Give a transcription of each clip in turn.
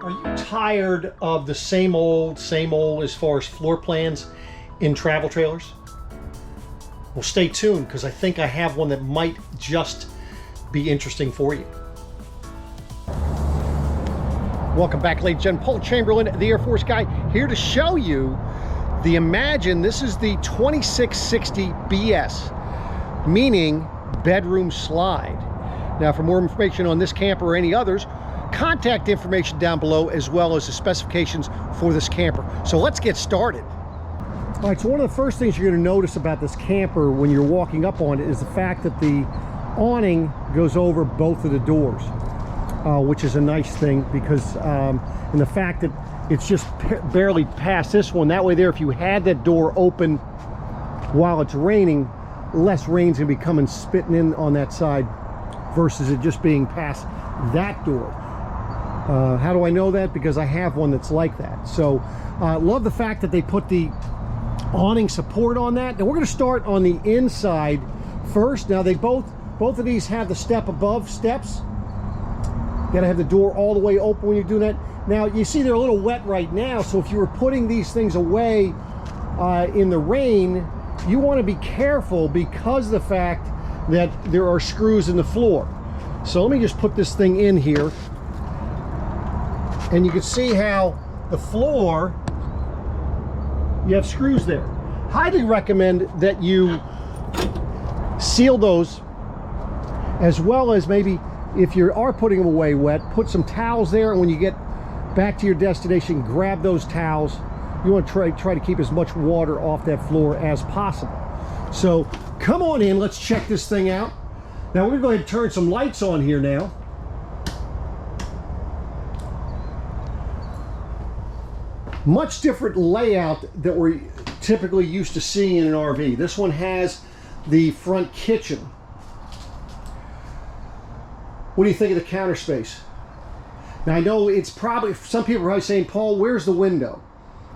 Are you tired of the same old as far as floor plans in travel trailers? Well, stay tuned, because I think I have one that might just be interesting for you. Welcome back, ladies and gentlemen. Paul Chamberlain, the Air Force guy, here to show you the Imagine. This is the 2660 BS, meaning bedroom slide. Now, for more information on this camper or any others, contact information down below, as well as the specifications for this camper. So let's get started. All right, so one of the first things you're going to notice about this camper when you're walking up on it is the fact that the awning goes over both of the doors, which is a nice thing, because and the fact that it's just barely past this one. That way there, if you had that door open while it's raining, less rain's going to be coming spitting in on that side versus it just being past that door. How do I know that? Because I have one that's like that. So love the fact that they put the awning support on that. Now we're going to start on the inside first. Now they both of these have the step above steps. You got to have the door all the way open when you're doing that. Now you see they're a little wet right now, so if you were putting these things away in the rain, you want to be careful because of the fact that there are screws in the floor. So let me just put this thing in here, and you can see how the floor, you have screws there. Highly recommend that you seal those, as well as maybe if you are putting them away wet, put some towels there, and when you get back to your destination, grab those towels. You want to try to keep as much water off that floor as possible. So come on in, let's check this thing out. Now we're going to go ahead and turn some lights on here now. Much different layout that we're typically used to seeing in an RV. This one has the front kitchen. What do you think of the counter space? Now I know it's probably, some people are probably saying, Paul, where's the window?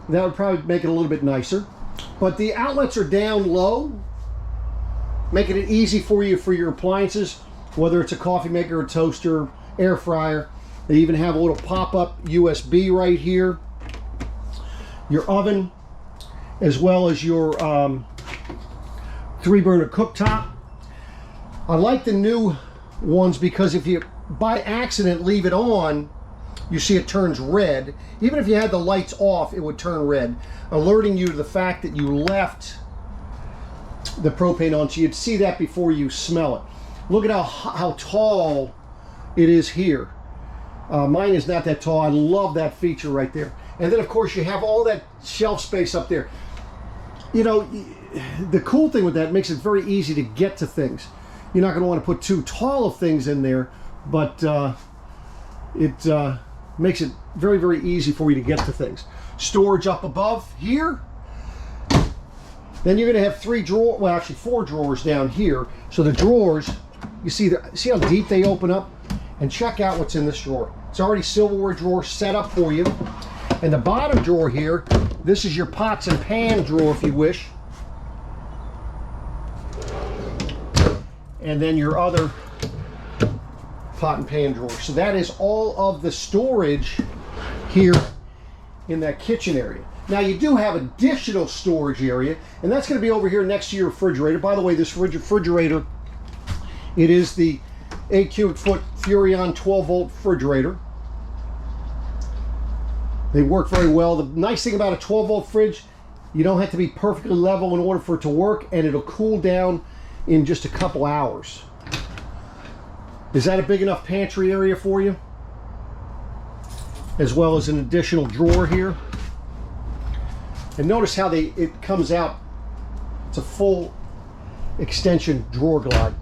That would probably make it a little bit nicer. But the outlets are down low, making it easy for you for your appliances, whether it's a coffee maker, a toaster, air fryer. They even have a little pop-up USB right here. Your oven, as well as your 3-burner cooktop. I like the new ones because if you by accident leave it on, you see it turns red. Even if you had the lights off, it would turn red, alerting you to the fact that you left the propane on, so you'd see that before you smell it. Look at how tall it is here. Mine is not that tall. I love that feature right there. And then of course you have all that shelf space up there. You know, the cool thing with that, makes it very easy to get to things. You're not going to want to put too tall of things in there, but it makes it very, very easy for you to get to things. Storage up above here. Then you're going to have 3 drawers, well actually 4 drawers down here. So the drawers, you see how deep they open up? And check out what's in this drawer. It's already silverware drawer set up for you. And the bottom drawer here, this is your pots and pan drawer if you wish. And then your other pot and pan drawer. So that is all of the storage here in that kitchen area. Now you do have additional storage area, and that's going to be over here next to your refrigerator. By the way, this refrigerator, it is the 8 cubic foot Furrion 12-volt refrigerator. They work very well. The nice thing about a 12-volt fridge, you don't have to be perfectly level in order for it to work, and it'll cool down in just a couple hours. Is that a big enough pantry area for you? As well as an additional drawer here. And notice how it comes out. It's a full extension drawer glide.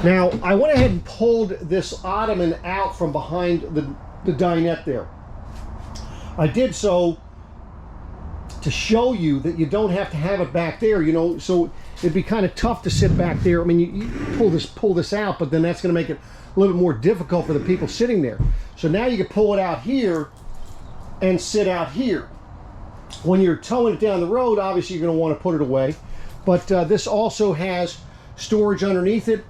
Now, I went ahead and pulled this ottoman out from behind the dinette there. I did so to show you that you don't have to have it back there, you know, so it'd be kind of tough to sit back there. I mean, you pull this out, but then that's going to make it a little bit more difficult for the people sitting there. So now you can pull it out here and sit out here. When you're towing it down the road, obviously you're going to want to put it away. But this also has storage underneath it.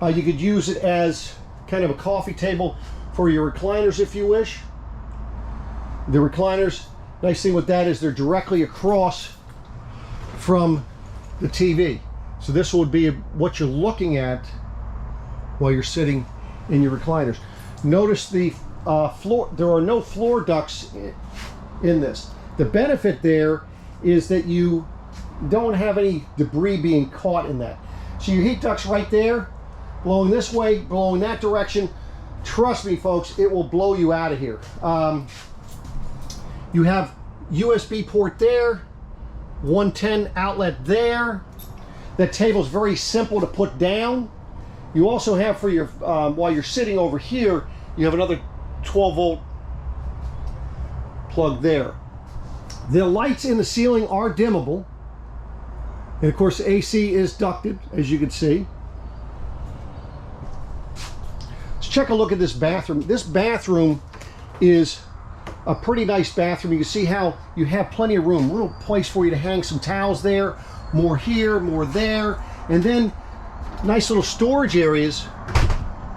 You could use it as kind of a coffee table for your recliners if you wish. The recliners, nice thing with that is they're directly across from the TV. So this would be what you're looking at while you're sitting in your recliners. Notice the floor, there are no floor ducts in this. The benefit there is that you don't have any debris being caught in that. So your heat duct's right there, blowing this way, blowing that direction. Trust me, folks, it will blow you out of here. You have USB port there, 110 outlet there. That table's very simple to put down. You also have for your, while you're sitting over here, you have another 12 volt plug there. The lights in the ceiling are dimmable. And of course, the AC is ducted, as you can see. Let's check a look at this bathroom. This bathroom is a pretty nice bathroom. You can see how you have plenty of room. A little place for you to hang some towels there. More here, more there. And then nice little storage areas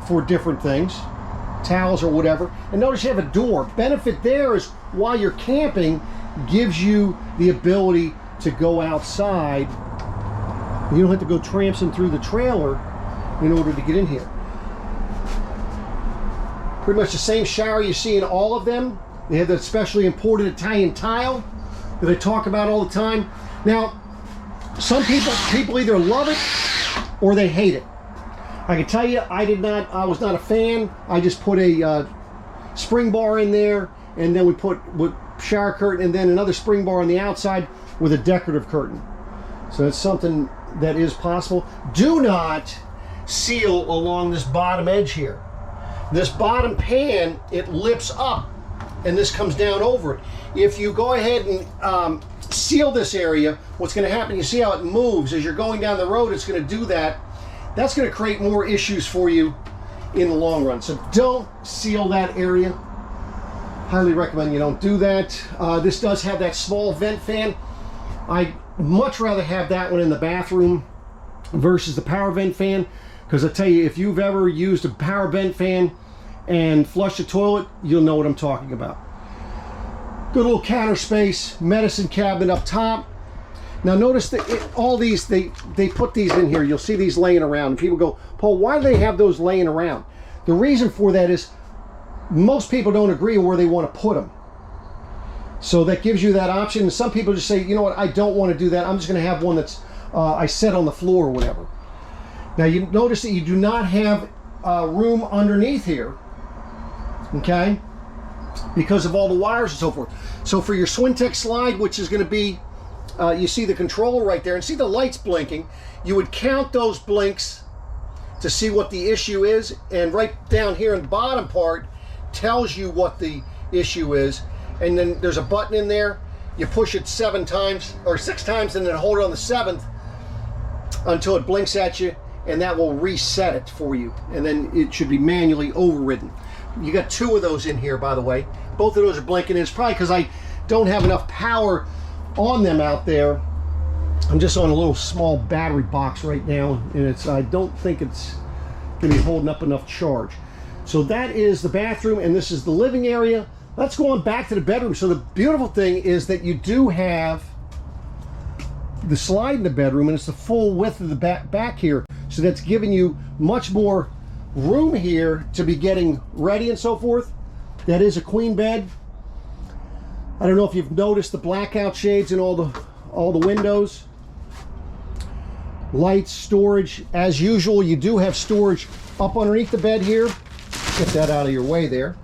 for different things. Towels or whatever. And notice you have a door. Benefit there is while you're camping, gives you the ability to go outside. You don't have to go tramping through the trailer in order to get in here. Pretty much the same shower you see in all of them. They have that specially imported Italian tile that I talk about all the time. Now, some people either love it or they hate it. I can tell you, I was not a fan. I just put a spring bar in there, and then we put with shower curtain, and then another spring bar on the outside with a decorative curtain. So it's something that is possible. Do not seal along this bottom edge here. This bottom pan, it lips up, and this comes down over it. If you go ahead and seal this area, what's going to happen, you see how it moves as you're going down the road, it's going to do that. That's going to create more issues for you in the long run. So don't seal that area. Highly recommend you don't do that. This does have that small vent fan. I'd much rather have that one in the bathroom versus the power vent fan, because I tell you, if you've ever used a power vent fan and flushed a toilet, you'll know what I'm talking about. Good little counter space, medicine cabinet up top. Now notice that all these, they put these in here. You'll see these laying around. And people go, Paul, why do they have those laying around? The reason for that is most people don't agree where they want to put them. So that gives you that option. And some people just say, you know what, I don't want to do that. I'm just going to have one that's I set on the floor or whatever. Now you notice that you do not have room underneath here, okay, because of all the wires and so forth. So for your Swintex slide, which is going to be, you see the controller right there and see the lights blinking, you would count those blinks to see what the issue is, and right down here in the bottom part tells you what the issue is. And then there's a button in there. You push it 7 times or 6 times and then hold it on the 7th until it blinks at you, and that will reset it for you. And then it should be manually overridden. You got 2 of those in here, by the way. Both of those are blinking. It's probably because I don't have enough power on them out there. I'm just on a little small battery box right now, and I don't think it's gonna be holding up enough charge. So that is the bathroom, and this is the living area. Let's go on back to the bedroom. So the beautiful thing is that you do have the slide in the bedroom, and it's the full width of the back here. So that's giving you much more room here to be getting ready and so forth. That is a queen bed. I don't know if you've noticed the blackout shades in all the windows. Lights, storage, as usual. You do have storage up underneath the bed here. Get that out of your way there.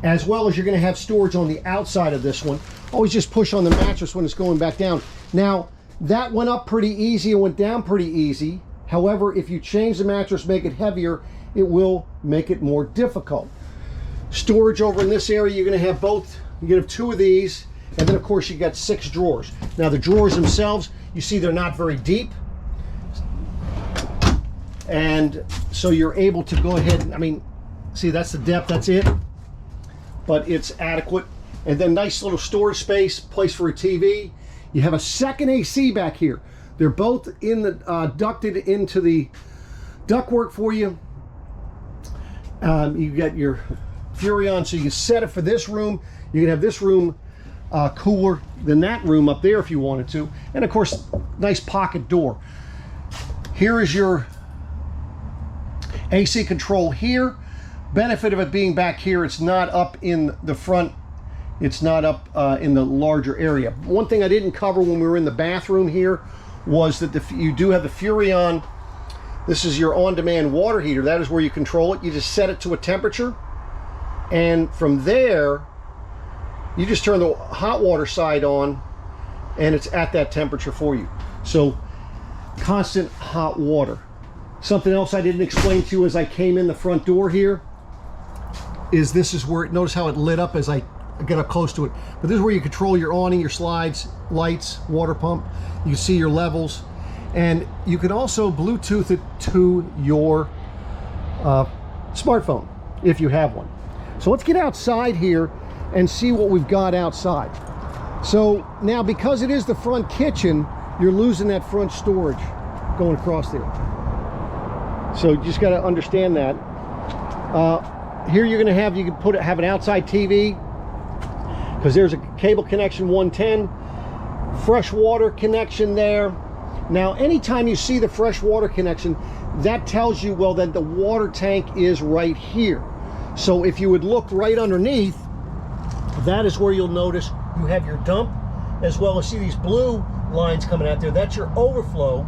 As well as you're going to have storage on the outside of this one. Always just push on the mattress when it's going back down. Now, that went up pretty easy and went down pretty easy. However, if you change the mattress, make it heavier, it will make it more difficult. Storage over in this area, you're going to have both. You're going to have 2 of these, and then of course you got 6 drawers. Now the drawers themselves, you see they're not very deep, and so you're able to go ahead. I mean, see, that's the depth, that's it, but it's adequate. And then nice little storage space, place for a TV. You have a second AC back here. They're both in the ducted into the ductwork for you. You get your Furrion, so you can set it for this room. You can have this room cooler than that room up there if you wanted to. And of course, nice pocket door. Here is your AC control here. Benefit of it being back here, it's not up in the front. It's not up in the larger area. One thing I didn't cover when we were in the bathroom here was that you do have the Furrion. This is your on-demand water heater. That is where you control it. You just set it to a temperature, and from there you just turn the hot water side on and it's at that temperature for you. So constant hot water. Something else I didn't explain to you as I came in the front door here is this is where, notice how it lit up as I get up close to it. But this is where you control your awning, your slides, lights, water pump. You can see your levels. And you can also Bluetooth it to your smartphone if you have one. So let's get outside here and see what we've got outside. So now, because it is the front kitchen, you're losing that front storage going across there. So you just got to understand that. Here you're going to have, you can have an outside TV, because there's a cable connection 110, fresh water connection there. Now, anytime you see the fresh water connection, that tells you, well, that the water tank is right here. So if you would look right underneath, that is where you'll notice you have your dump, as well as see these blue lines coming out there. That's your overflow.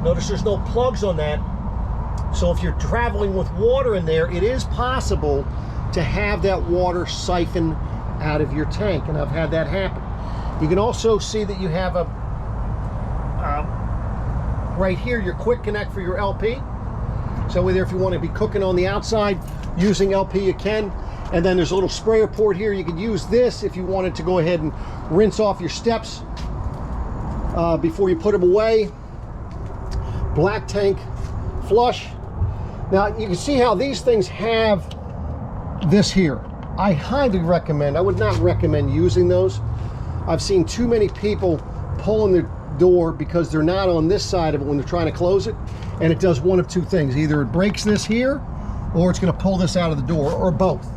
Notice there's no plugs on that. So if you're traveling with water in there, it is possible to have that water siphon out of your tank, and I've had that happen. You can also see that you have a right here, your quick connect for your LP. So whether if you want to be cooking on the outside using LP, you can. And then there's a little sprayer port here. You could use this if you wanted to go ahead and rinse off your steps before you put them away. Black tank flush. Now you can see how these things have this here. I highly recommend, I would not recommend using those. I've seen too many people pulling the door because they're not on this side of it when they're trying to close it, and it does one of two things. Either it breaks this here, or it's going to pull this out of the door, or both.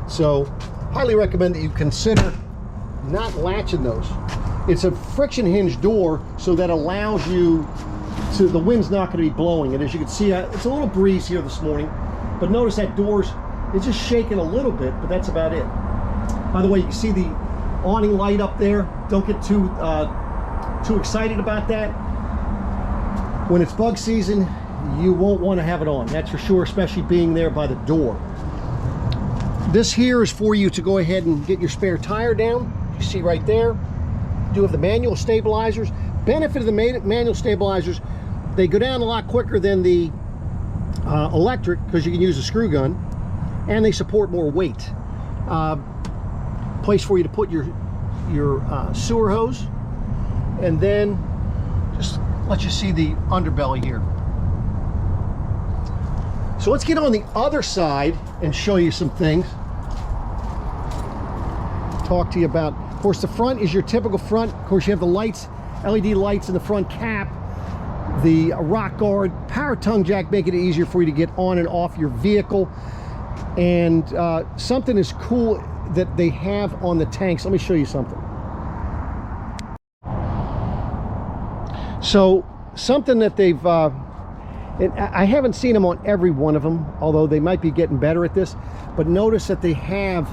So highly recommend that you consider not latching those. It's a friction hinge door, so that allows you to, the wind's not going to be blowing. And as you can see, it's a little breeze here this morning, but notice that door's, it's just shaking a little bit, but that's about it. By the way, you can see the awning light up there. Don't get too excited about that. When it's bug season, you won't want to have it on, that's for sure, especially being there by the door. This here is for you to go ahead and get your spare tire down. You see right there, you do have the manual stabilizers. Benefit of the manual stabilizers, they go down a lot quicker than the electric, because you can use a screw gun, and they support more weight. Place for you to put your sewer hose, and then just let you see the underbelly here. So let's get on the other side and show you some things. Talk to you about, of course, the front is your typical front. Of course, you have the lights, LED lights in the front cap, the rock guard, power tongue jack, make it easier for you to get on and off your vehicle. And something is cool that they have on the tanks. Let me show you something. So something that they've, and I haven't seen them on every one of them, although they might be getting better at this, but notice that they have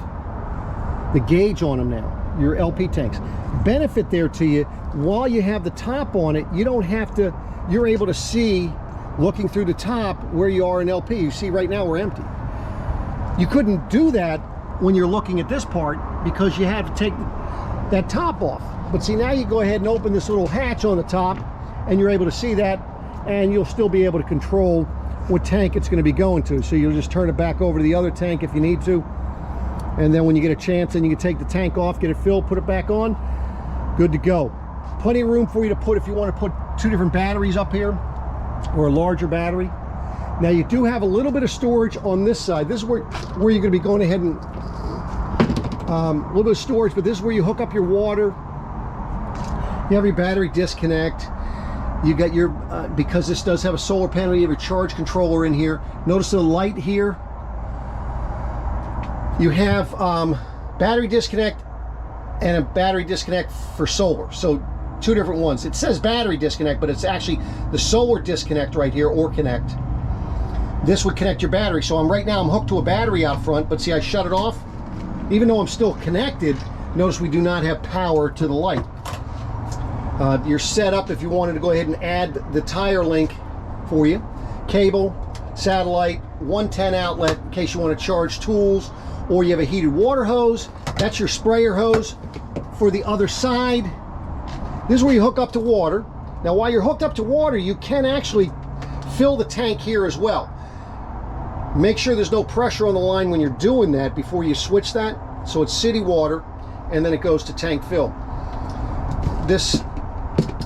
the gauge on them now, your LP tanks. Benefit there to you, while you have the top on it, you don't have to, you're able to see, looking through the top, where you are in LP. You see right now we're empty. You couldn't do that when you're looking at this part, because you had to take that top off. But see, now you go ahead and open this little hatch on the top, and you're able to see that, and you'll still be able to control what tank it's going to be going to. So you'll just turn it back over to the other tank if you need to, and then when you get a chance, then you can take the tank off, get it filled, put it back on, good to go. Plenty of room for you to put, if you want to put 2 different batteries up here, or a larger battery. Now you do have a little bit of storage on this side. This is where you're going to be going ahead and a little bit of storage, but this is where you hook up your water. You have your battery disconnect. You got your, because this does have a solar panel, you have a charge controller in here. Notice the light here You have battery disconnect and a battery disconnect for solar. So two different ones. It says battery disconnect, but it's actually the solar disconnect right here, or connect. This would connect your battery. So right now I'm hooked to a battery out front, but see, I shut it off. Even though I'm still connected, notice we do not have power to the light. You're set up if you wanted to go ahead and add the tire link for you. Cable, satellite, 110 outlet in case you want to charge tools, or you have a heated water hose. That's your sprayer hose. For the other side, this is where you hook up to water. Now while you're hooked up to water, you can actually fill the tank here as well. Make sure there's no pressure on the line when you're doing that before you switch that. So it's city water, and then it goes to tank fill. This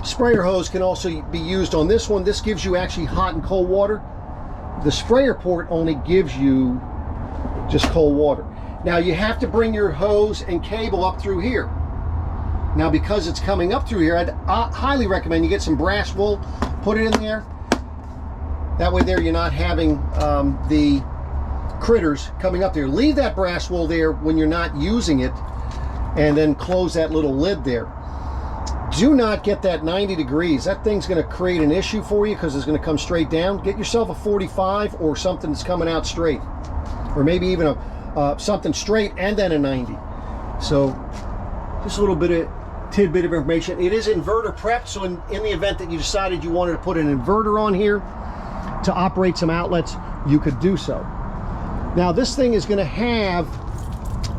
sprayer hose can also be used on this one. This gives you actually hot and cold water. The sprayer port only gives you just cold water. Now you have to bring your hose and cable up through here. Now because it's coming up through here, I'd highly recommend you get some brass wool, put it in there. That way there you're not having the critters coming up there. Leave that brass wool there when you're not using it, and then close that little lid there. Do not get that 90 degrees. That thing's going to create an issue for you because it's going to come straight down. Get yourself a 45 or something that's coming out straight, or maybe even a something straight and then a 90. So just a little bit of tidbit of information. It is inverter prepped, so in the event that you decided you wanted to put an inverter on here to operate some outlets, you could do so. Now this thing is going to have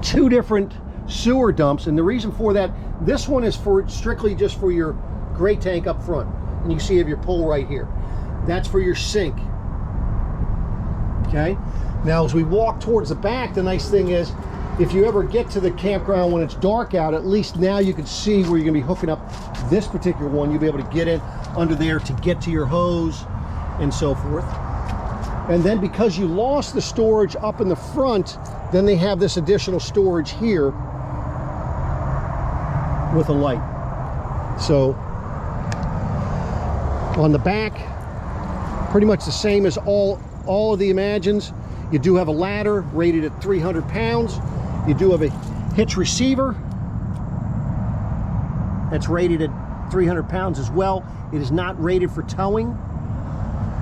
two different sewer dumps, and the reason for that, this one is for strictly just for your gray tank up front, and you see you have your pull right here. That's for your sink. Okay, now as we walk towards the back, the nice thing is if you ever get to the campground when it's dark out, at least now you can see where you're going to be hooking up this particular one. You'll be able to get in under there to get to your hose and so forth. And then because you lost the storage up in the front, then they have this additional storage here with a light. So on the back, pretty much the same as all of the Imagines. You do have a ladder rated at 300 pounds. You do have a hitch receiver that's rated at 300 pounds as well. It is not rated for towing.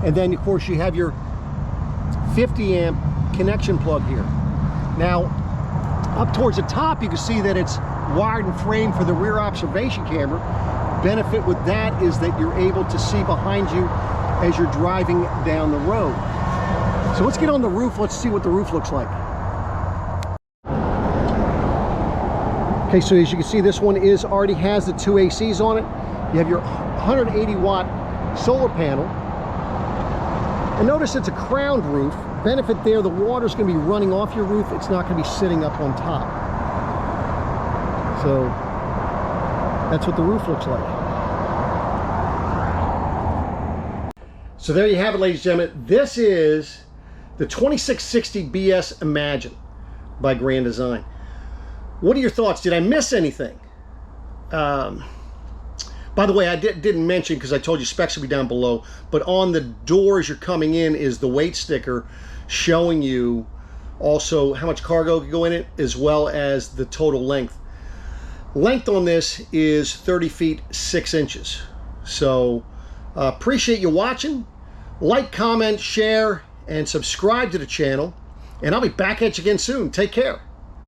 And then of course you have your 50 amp connection plug here. Now up towards the top you can see that it's wired and framed for the rear observation camera. Benefit with that is that you're able to see behind you as you're driving down the road. So let's get on the roof. Let's see what the roof looks like. Okay, so as you can see, this one already has the 2 ACs on it. You have your 180 watt solar panel. And notice it's a crowned roof. Benefit there, the water's going to be running off your roof. It's not going to be sitting up on top. So that's what the roof looks like. So there you have it, ladies and gentlemen. This is the 2660 BS Imagine by Grand Design. What are your thoughts? Did I miss anything? By the way, I didn't mention, because I told you specs will be down below, but on the door as you're coming in is the weight sticker showing you also how much cargo can go in it, as well as the total length. Length on this is 30 feet 6 inches. So appreciate you watching. Like, comment, share, and subscribe to the channel. And I'll be back at you again soon. Take care.